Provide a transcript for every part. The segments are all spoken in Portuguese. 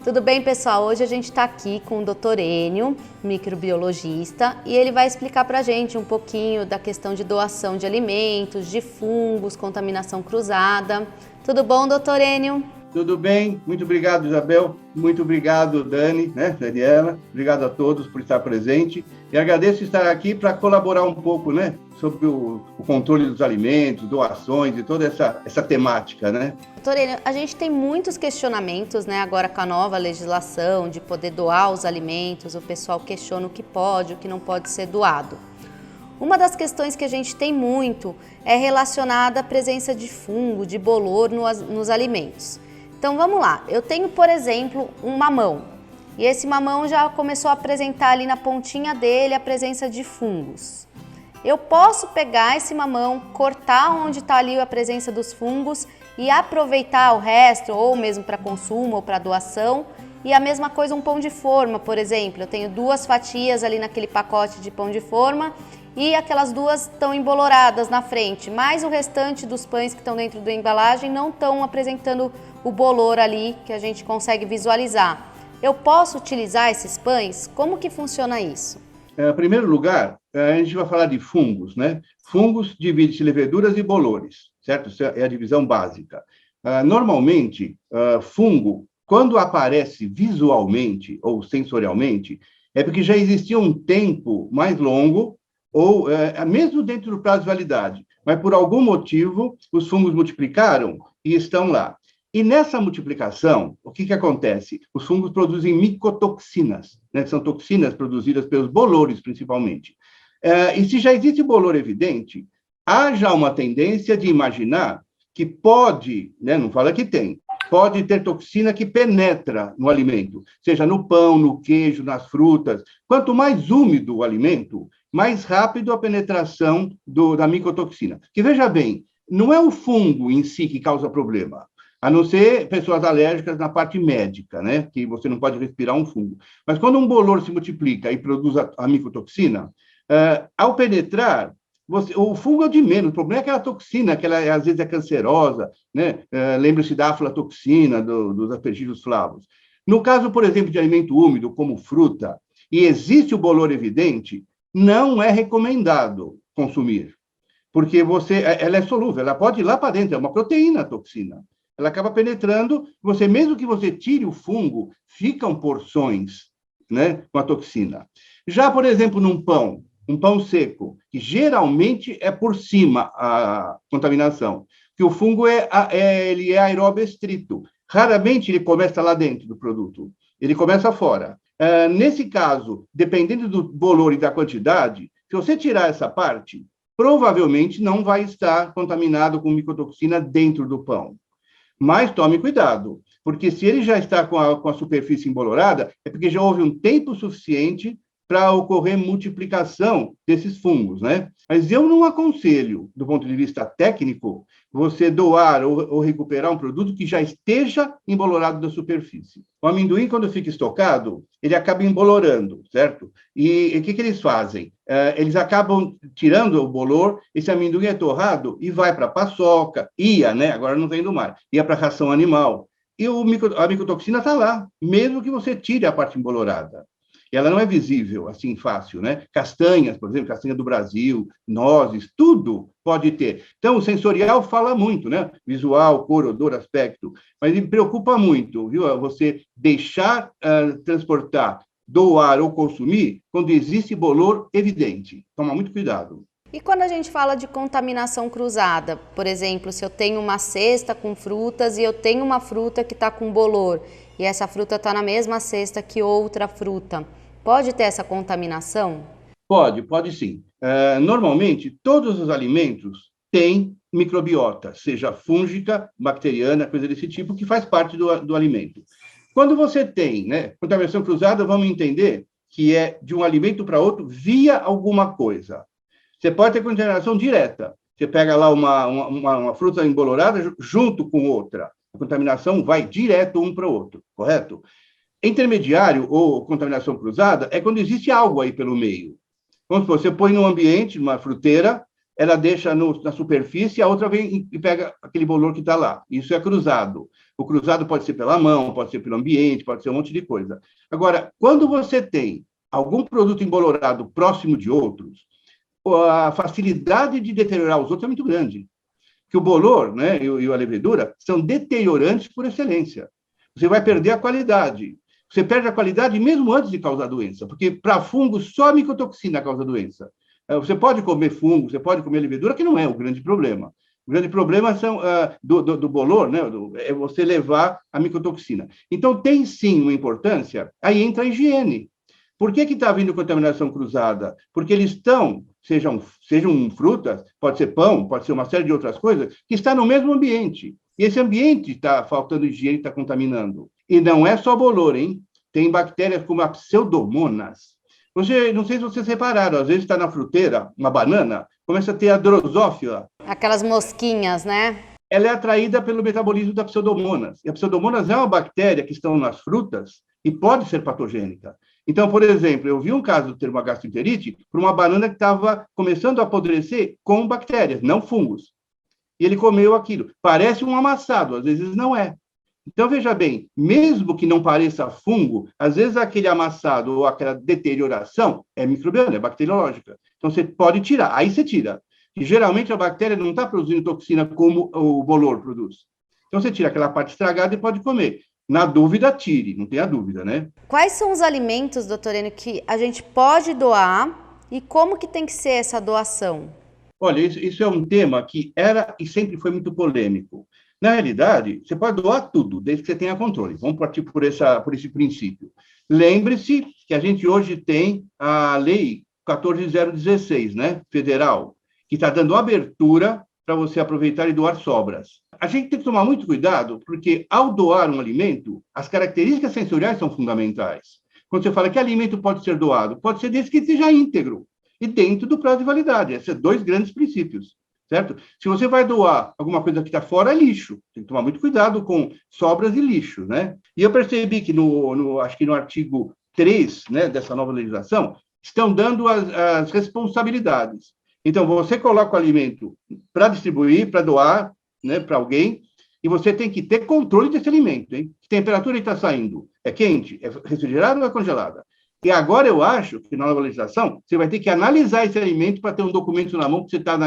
Tudo bem, pessoal? Hoje a gente está aqui com o Dr. Enio, microbiologista, e ele vai explicar para a gente um pouquinho da questão de doação de alimentos, de fungos, contaminação cruzada. Tudo bom, Dr. Enio? Tudo bem? Muito obrigado, Isabel. Muito obrigado, Dani, Daniela. Obrigado a todos por estar presente. E agradeço estar aqui para colaborar um pouco, sobre o controle dos alimentos, doações e toda essa temática, Doutor Enio, a gente tem muitos questionamentos, agora com a nova legislação de poder doar os alimentos, o pessoal questiona o que pode, o que não pode ser doado. Uma das questões que a gente tem muito é relacionada à presença de fungo, de bolor nos alimentos. Então vamos lá, eu tenho, por exemplo, um mamão, e esse mamão já começou a apresentar ali na pontinha dele a presença de fungos. Eu posso pegar esse mamão, cortar onde está ali a presença dos fungos e aproveitar o resto, ou mesmo para consumo ou para doação. E a mesma coisa um pão de forma, por exemplo, eu tenho 2 fatias ali naquele pacote de pão de forma e aquelas 2 estão emboloradas na frente, mas o restante dos pães que estão dentro da embalagem não estão apresentando o bolor ali que a gente consegue visualizar. Eu posso utilizar esses pães? Como que funciona isso? Em primeiro lugar, a gente vai falar de fungos, Fungos divide-se em leveduras e bolores, certo? Isso é a divisão básica. Normalmente, fungo, quando aparece visualmente ou sensorialmente, é porque já existia um tempo mais longo ou mesmo dentro do prazo de validade, mas por algum motivo os fungos multiplicaram e estão lá. E nessa multiplicação, o que acontece? Os fungos produzem micotoxinas, que são toxinas produzidas pelos bolores, principalmente. E se já existe bolor evidente, há já uma tendência de imaginar que pode, não fala que tem, pode ter toxina que penetra no alimento, seja no pão, no queijo, nas frutas. Quanto mais úmido o alimento, mais rápido a penetração da micotoxina. Que, veja bem, não é o fungo em si que causa problema, a não ser pessoas alérgicas na parte médica, que você não pode respirar um fungo. Mas quando um bolor se multiplica e produz a micotoxina, ao penetrar, o fungo é o de menos, o problema é aquela toxina, que ela, às vezes é cancerosa, lembra-se da aflatoxina, dos aspergillos flavos. No caso, por exemplo, de alimento úmido, como fruta, e existe o bolor evidente, não é recomendado consumir, porque ela é solúvel, ela pode ir lá para dentro, é uma proteína a toxina. Ela acaba penetrando, mesmo que você tire o fungo, ficam porções, com a toxina. Já, por exemplo, num pão, um pão seco, que geralmente é por cima a contaminação, que o fungo ele é aeróbio estrito. Raramente ele começa lá dentro do produto, ele começa fora. Nesse caso, dependendo do bolor e da quantidade, se você tirar essa parte, provavelmente não vai estar contaminado com micotoxina dentro do pão. Mas tome cuidado, porque se ele já está com a superfície embolorada, é porque já houve um tempo suficiente para ocorrer multiplicação desses fungos, Mas eu não aconselho, do ponto de vista técnico, você doar ou recuperar um produto que já esteja embolorado da superfície. O amendoim, quando fica estocado, ele acaba embolorando, certo? E o que eles fazem? Eles acabam tirando o bolor, esse amendoim é torrado e vai para a paçoca, agora não vem do mar, ia para a ração animal. E a micotoxina está lá, mesmo que você tire a parte embolorada. E ela não é visível assim fácil, Castanhas, por exemplo, castanha do Brasil, nozes, tudo pode ter. Então, o sensorial fala muito, Visual, cor, odor, aspecto. Mas me preocupa muito, viu? Você deixar transportar, doar ou consumir quando existe bolor evidente. Toma muito cuidado. E quando a gente fala de contaminação cruzada, por exemplo, se eu tenho uma cesta com frutas e eu tenho uma fruta que está com bolor e essa fruta está na mesma cesta que outra fruta, pode ter essa contaminação? Pode sim. Normalmente, todos os alimentos têm microbiota, seja fúngica, bacteriana, coisa desse tipo, que faz parte do alimento. Quando você tem contaminação cruzada, vamos entender que é de um alimento para outro via alguma coisa. Você pode ter contaminação direta. Você pega lá uma fruta embolorada junto com outra. A contaminação vai direto um para o outro, correto? Intermediário ou contaminação cruzada é quando existe algo aí pelo meio. Vamos supor, você põe num ambiente, numa fruteira, ela deixa na superfície, a outra vem e pega aquele bolor que está lá. Isso é cruzado. O cruzado pode ser pela mão, pode ser pelo ambiente, pode ser um monte de coisa. Agora, quando você tem algum produto embolorado próximo de outros, a facilidade de deteriorar os outros é muito grande. Que o bolor, né, e a levedura são deteriorantes por excelência. Você vai perder a qualidade. Você perde a qualidade mesmo antes de causar doença, porque para fungo só a micotoxina causa doença. Você pode comer fungo, você pode comer levedura, que não é o grande problema. O grande problema são, do bolor, né, é você levar a micotoxina. Então, tem sim uma importância, aí entra a higiene. Por que está vindo contaminação cruzada? Porque eles estão, sejam frutas, pode ser pão, pode ser uma série de outras coisas, que está no mesmo ambiente. E esse ambiente está faltando higiene, está contaminando. E não é só bolor, hein? Tem bactérias como a pseudomonas. Não sei se vocês repararam, às vezes está na fruteira, uma banana, começa a ter a drosófila. Aquelas mosquinhas, né? Ela é atraída pelo metabolismo da pseudomonas. E a pseudomonas é uma bactéria que está nas frutas e pode ser patogênica. Então, por exemplo, eu vi um caso de ter uma gastroenterite por uma banana que estava começando a apodrecer com bactérias, não fungos. E ele comeu aquilo. Parece um amassado, às vezes não é. Então, veja bem, mesmo que não pareça fungo, às vezes aquele amassado ou aquela deterioração é microbiana, é bacteriológica. Então, você pode tirar, aí você tira. E geralmente a bactéria não está produzindo toxina como o bolor produz. Então, você tira aquela parte estragada e pode comer. Na dúvida, tire, não tenha dúvida, né? Quais são os alimentos, doutor Enio, que a gente pode doar e como que tem que ser essa doação? Olha, isso é um tema que era e sempre foi muito polêmico. Na realidade, você pode doar tudo, desde que você tenha controle. Vamos partir por esse princípio. Lembre-se que a gente hoje tem a Lei 14.016, né, federal, que está dando abertura para você aproveitar e doar sobras. A gente tem que tomar muito cuidado, porque ao doar um alimento, as características sensoriais são fundamentais. Quando você fala que alimento pode ser doado, pode ser desde que seja íntegro e dentro do prazo de validade. Esses são dois grandes princípios, certo? Se você vai doar alguma coisa que está fora, é lixo. Tem que tomar muito cuidado com sobras e lixo, né? E eu percebi que acho que no artigo 3, né, dessa nova legislação, estão dando as responsabilidades. Então, você coloca o alimento para distribuir, para doar, né, para alguém, e você tem que ter controle desse alimento, hein? Que temperatura ele está saindo? É quente? É refrigerada ou é congelada? E agora eu acho que na nova legislação você vai ter que analisar esse alimento para ter um documento na mão que você está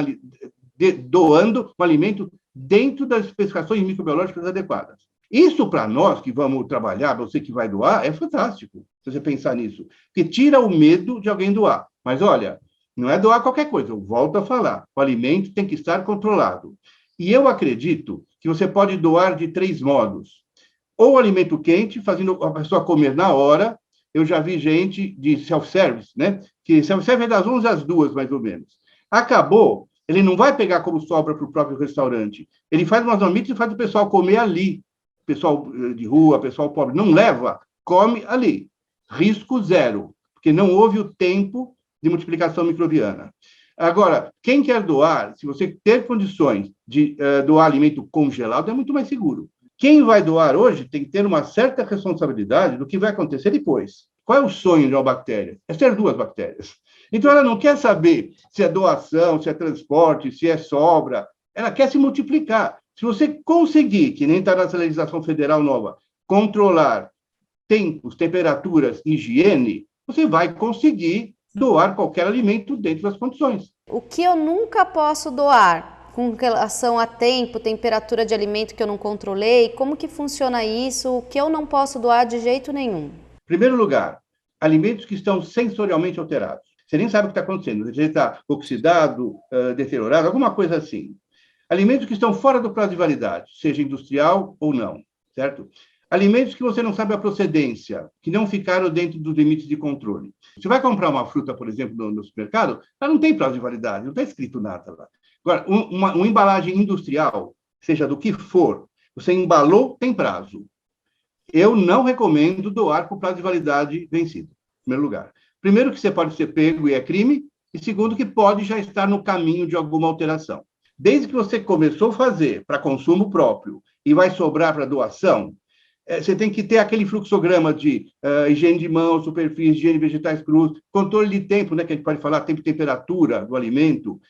doando o alimento dentro das especificações microbiológicas adequadas. Isso, para nós que vamos trabalhar, você que vai doar, é fantástico, se você pensar nisso. Porque tira o medo de alguém doar. Mas, olha, não é doar qualquer coisa, eu volto a falar. O alimento tem que estar controlado. E eu acredito que você pode doar de 3 modos. Ou alimento quente, fazendo a pessoa comer na hora. Eu já vi gente de self-service, né? Que self-service é das 11 às 2, mais ou menos. Acabou, ele não vai pegar como sobra para o próprio restaurante. Ele faz umas marmitas e faz o pessoal comer ali. Pessoal de rua, pessoal pobre. Não leva, come ali. Risco zero, porque não houve o tempo de multiplicação microbiana. Agora, quem quer doar, se você ter condições de doar alimento congelado, é muito mais seguro. Quem vai doar hoje tem que ter uma certa responsabilidade do que vai acontecer depois. Qual é o sonho de uma bactéria? É ter 2 bactérias. Então, ela não quer saber se é doação, se é transporte, se é sobra. Ela quer se multiplicar. Se você conseguir, que nem está nessa legislação federal nova, controlar tempos, temperaturas, higiene, você vai conseguir doar qualquer alimento dentro das condições. O que eu nunca posso doar com relação a tempo, temperatura de alimento que eu não controlei? Como que funciona isso? O que eu não posso doar de jeito nenhum? Em primeiro lugar, alimentos que estão sensorialmente alterados. Você nem sabe o que está acontecendo. Ele está oxidado, deteriorado, alguma coisa assim. Alimentos que estão fora do prazo de validade, seja industrial ou não, certo? Alimentos que você não sabe a procedência, que não ficaram dentro dos limites de controle. Você vai comprar uma fruta, por exemplo, no supermercado, ela não tem prazo de validade, não está escrito nada lá. Agora, uma embalagem industrial, seja do que for, você embalou, tem prazo. Eu não recomendo doar com prazo de validade vencido, em primeiro lugar. Primeiro, que você pode ser pego e é crime, e segundo, que pode já estar no caminho de alguma alteração. Desde que você começou a fazer para consumo próprio e vai sobrar para doação, você tem que ter aquele fluxograma de higiene de mãos, superfície, higiene de vegetais crus, controle de tempo, né, que a gente pode falar, tempo e temperatura do alimento,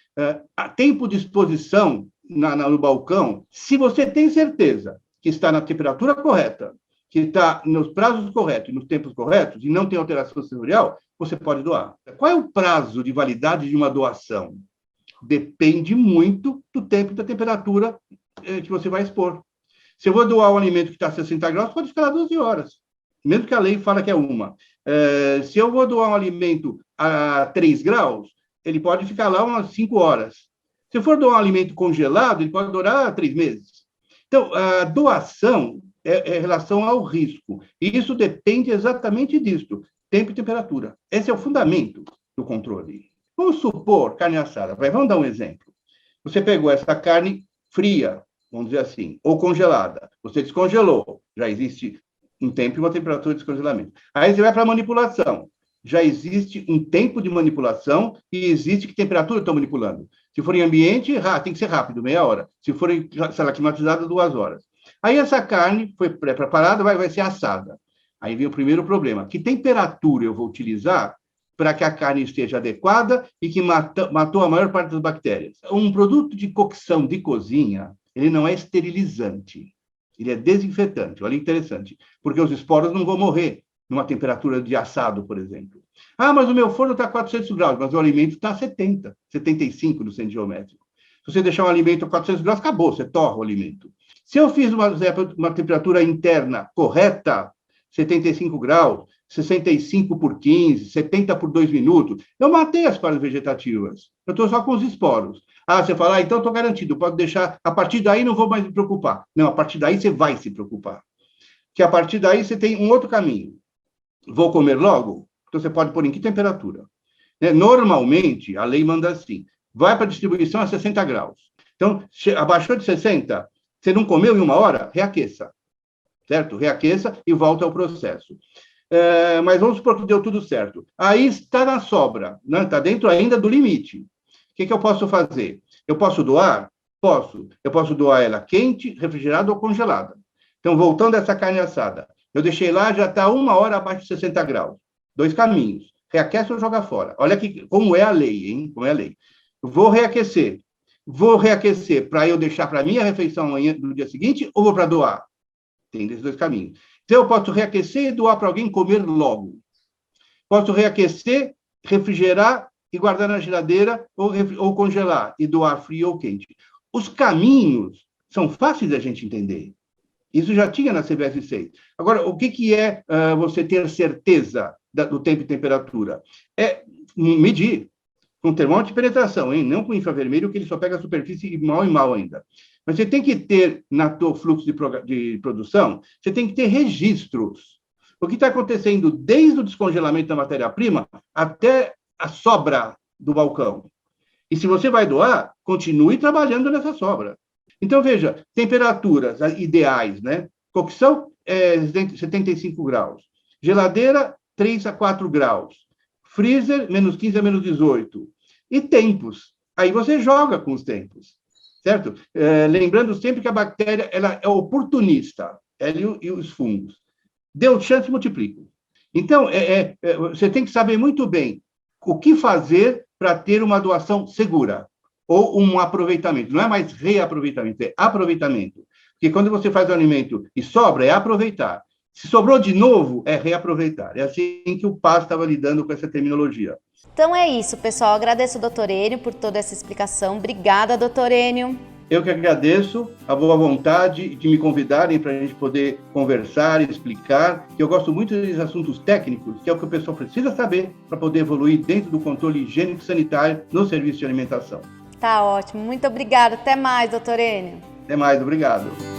tempo de exposição no balcão. Se você tem certeza que está na temperatura correta, que está nos prazos corretos e nos tempos corretos, e não tem alteração sensorial, você pode doar. Qual é o prazo de validade de uma doação? Depende muito do tempo e da temperatura que você vai expor. Se eu vou doar um alimento que está a 60 graus, pode ficar 12 horas, mesmo que a lei fala que é uma. Se eu vou doar um alimento a 3 graus, ele pode ficar lá umas 5 horas. Se eu for doar um alimento congelado, ele pode durar 3 meses. Então, a doação é em relação ao risco. E isso depende exatamente disso, tempo e temperatura. Esse é o fundamento do controle. Vamos supor, carne assada. Vamos dar um exemplo. Você pegou essa carne fria, vamos dizer assim, ou congelada. Você descongelou. Já existe um tempo e uma temperatura de descongelamento. Aí você vai para a manipulação. Já existe um tempo de manipulação e existe que temperatura estão manipulando. Se for em ambiente, tem que ser rápido, meia hora. Se for em sala climatizada, 2 horas. Aí essa carne foi pré-preparada, vai ser assada. Aí vem o primeiro problema. Que temperatura eu vou utilizar para que a carne esteja adequada e que matou a maior parte das bactérias? Um produto de cocção de cozinha, ele não é esterilizante. Ele é desinfetante. Olha, interessante. Porque os esporos não vão morrer numa temperatura de assado, por exemplo. Mas o meu forno está a 400 graus, mas o alimento está a 70, 75 no centro geométrico. Se você deixar um alimento a 400 graus, acabou, você torra o alimento. Se eu fiz uma temperatura interna correta, 75 graus, 65 por 15, 70 por 2 minutos, eu matei as partes vegetativas. Eu estou só com os esporos. Você fala, então estou garantido, pode deixar, a partir daí não vou mais me preocupar. Não, a partir daí você vai se preocupar. Que a partir daí você tem um outro caminho. Vou comer logo? Então você pode pôr em que temperatura? Normalmente, a lei manda assim, vai para a distribuição a 60 graus. Então, abaixou de 60, você não comeu em 1 hora? Reaqueça. Certo? Reaqueça e volta ao processo. Mas vamos supor que deu tudo certo. Aí está na sobra, né? Está dentro ainda do limite. O que eu posso fazer? Eu posso doar? Posso. Eu posso doar ela quente, refrigerada ou congelada. Então, voltando a essa carne assada, eu deixei lá, já está 1 hora abaixo de 60 graus. 2 caminhos. Reaquece ou joga fora. Olha aqui como é a lei, hein? Como é a lei. Vou reaquecer. Vou reaquecer para eu deixar para minha refeição amanhã, no dia seguinte, ou vou para doar? Tem desses 2 caminhos. Então, eu posso reaquecer e doar para alguém comer logo. Posso reaquecer, refrigerar e guardar na geladeira ou congelar e doar frio ou quente. Os caminhos são fáceis da gente entender. Isso já tinha na CBS 6. Agora, o que é você ter certeza do tempo e temperatura? É medir com termômetro de penetração, hein? Não com infravermelho, que ele só pega a superfície mal e mal ainda. Mas você tem que ter, na tua fluxo de produção, você tem que ter registros. O que está acontecendo desde o descongelamento da matéria-prima até a sobra do balcão. E se você vai doar, continue trabalhando nessa sobra. Então, veja, temperaturas ideais, né? Cocção é 75 graus. Geladeira, 3 a 4 graus. Freezer, menos 15 a menos 18. E tempos. Aí você joga com os tempos. Certo? Lembrando sempre que a bactéria ela é oportunista, ela e os fungos. Deu chance, multiplica. Então, você tem que saber muito bem o que fazer para ter uma doação segura ou um aproveitamento. Não é mais reaproveitamento, é aproveitamento. Porque quando você faz o alimento e sobra, é aproveitar. Se sobrou de novo, é reaproveitar. É assim que o PAS estava lidando com essa terminologia. Então é isso, pessoal. Agradeço ao Dr. Enio por toda essa explicação. Obrigada, Dr. Enio. Eu que agradeço a boa vontade de me convidarem para a gente poder conversar e explicar, que eu gosto muito desses assuntos técnicos, que é o que o pessoal precisa saber para poder evoluir dentro do controle higiênico e sanitário no serviço de alimentação. Tá ótimo. Muito obrigada. Até mais, Dr. Enio. Até mais. Obrigado.